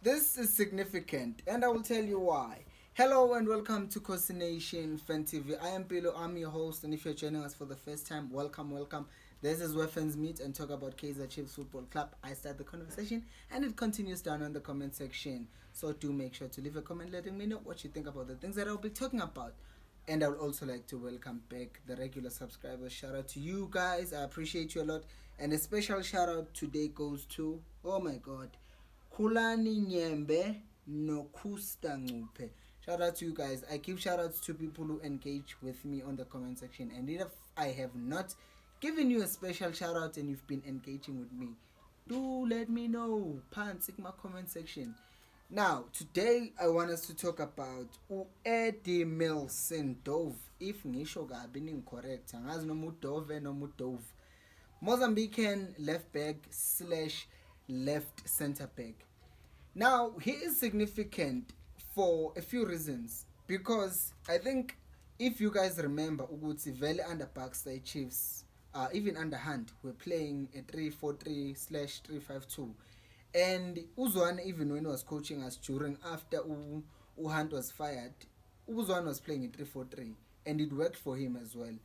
This is significant, and I will tell you why. Hello and welcome to Khosi Nation Fan TV. I am Pilo, I'm your host, and if you're joining us for the first time, welcome. This is where fans meet and talk about Kaizer Chiefs Football Club. I start the conversation, and it continues down in the comment section. So do make sure to leave a comment letting me know what you think about the things that I'll be talking about. And I would also like to welcome back the regular subscribers. Shout out to you guys. I appreciate you a lot. And a special shout out today goes to, oh my god, Kulani Nyembe no Kusta Ngupe. Shout out to you guys. I give shout outs to people who engage with me on the comment section. And if I have not given you a special shout out and you've been engaging with me, do let me know. Pants in my comment section. Now, today I want us to talk about Edmilson Dove. If ngisho kabi incorrect, angazi noma uDove noma uDove. Mozambican left back / left centre back. Now, he is significant for a few reasons because I think if you guys remember, Uguti Vele under Baxter Chiefs, even under Hunt, were playing a 3-4-3/352. And Uzwan, even when he was coaching us after Hunt was fired, Uzwan was playing a 3-4-3, and it worked for him as well.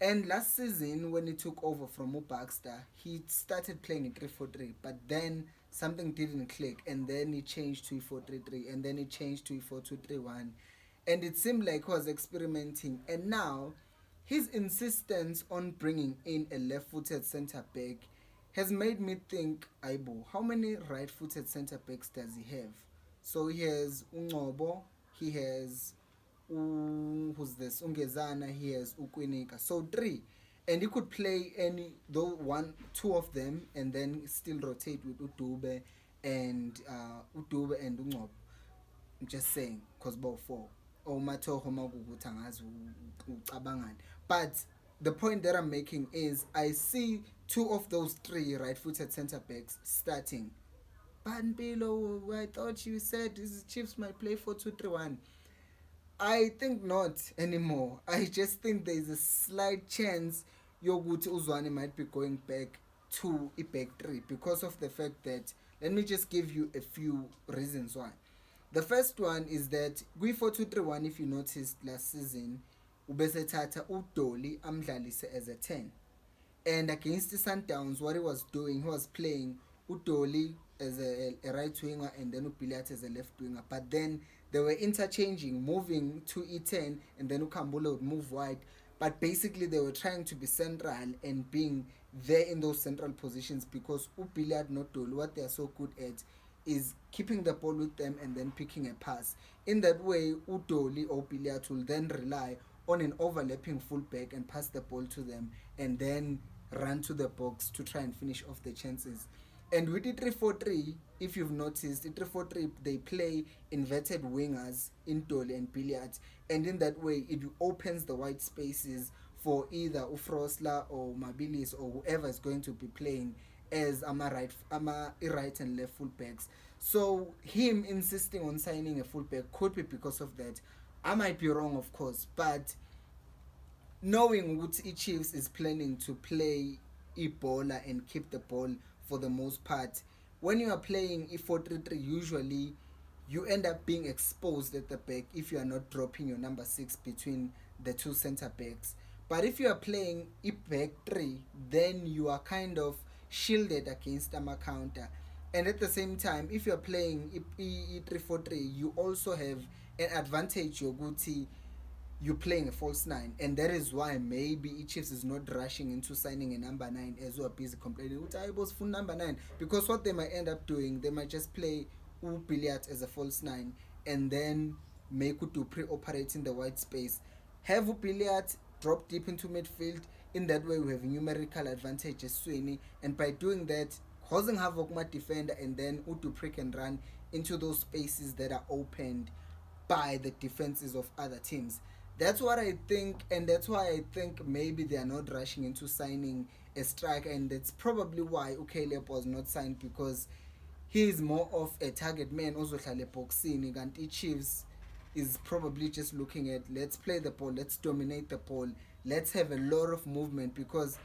And last season, when he took over from Baxter, he started playing a 3-4-3, but then something didn't click, and then he changed to a 4-3-3, and then he changed to a 4-2-3-1, and it seemed like he was experimenting. And now, his insistence on bringing in a left-footed centre back has made me think, Aibo, how many right-footed centre backs does he have? So he has Ungobo, he has who's this? Ungezana, he has Ukwinika. So 3. And he could play two of them, and then still rotate with Udube and Ungobo. I'm just saying, because about 4. But the point that I'm making is I see 2 of those 3 right-footed centre backs starting. But below, I thought you said these Chiefs might play 4-2-3-1. I think not anymore. I just think there's a slight chance Yoguti Uzwane might be going back to a back 3 because of the fact that, let me just give you a few reasons why. The first one is that Gui 4-2-3-1, if you noticed last season, Ubesetata Udoli Amdlalise as a 10. And against the Sundowns, what he was doing, he was playing Udoli as a right winger and then Upiliat as a left winger. But then they were interchanging, moving to E10, and then Ukambula would move wide. But basically, they were trying to be central and being there in those central positions because Upiliat not Doli, what they are so good at is keeping the ball with them and then picking a pass. In that way, Udoli or Upiliat will then rely on an overlapping fullback and pass the ball to them and then run to the box to try and finish off the chances. And with the 3-4-3, if you've noticed, the 3-4-3, they play inverted wingers in Dole and Billiard, and in that way, it opens the white spaces for either Ufrosla or Mabilis or whoever is going to be playing as right and left fullbacks. So him insisting on signing a fullback could be because of that. I might be wrong, of course, but knowing what Chiefs is planning to play Ebola and keep the ball for the most part, when you are playing E4-3-3, usually you end up being exposed at the back if you are not dropping your number 6 between the 2 centre backs. But if you are playing E-back 3, then you are kind of shielded against a counter. And at the same time, if you are playing E3-4-3, you also have an advantage, Yoguti, you're playing a false 9, and that is why maybe Chiefs is not rushing into signing a number 9 as we are busy complaining with Ibo's full number 9, because what they might end up doing, they might just play Billiard as a false 9 and then make it to pre-operate in the white space, have Billiard drop deep into midfield. In that way we have numerical advantage as Sweeney, and by doing that, causing havoc my defender, and then Utu prick and run into those spaces that are opened by the defenses of other teams. That's what I think, and that's why I think maybe they are not rushing into signing a striker, and that's probably why Ukelep was not signed, because he is more of a target man. Also, boxing, and Chiefs is probably just looking at, let's play the ball, let's dominate the ball, let's have a lot of movement. Because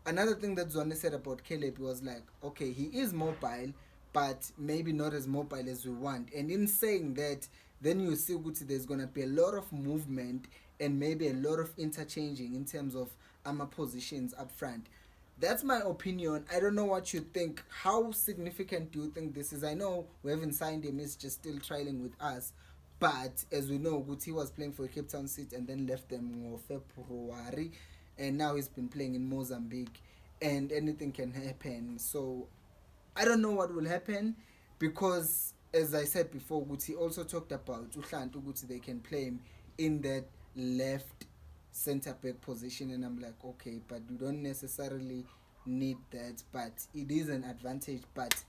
another thing that Zwane said about Caleb was like, okay, he is mobile, but maybe not as mobile as we want. And in saying that, then you see ukuthi there's going to be a lot of movement and maybe a lot of interchanging in terms of positions up front. That's my opinion. I don't know what you think. How significant do you think this is? I know we haven't signed him, he's just still trialing with us. But as we know, Guti was playing for Cape Town City and then left them in February. And now he's been playing in Mozambique. And anything can happen. So I don't know what will happen, because as I said before, Guti also talked about Uhlantu Guti, they can play him in that left centre back position, and I'm like, okay, but you don't necessarily need that, but it is an advantage. But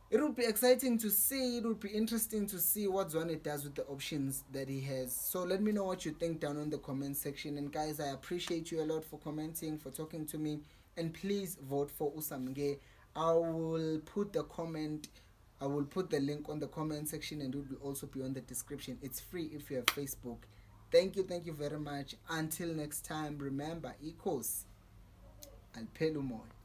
it will be exciting to see. It will be interesting to see what Zwane does with the options that he has. So let me know what you think down on the comment section. And guys, I appreciate you a lot for commenting, for talking to me. And please vote for Usamge. I will put the link on the comment section, and it will also be on the description. It's free if you have Facebook. Thank you very much. Until next time, remember, Khosi, I'll pay you more.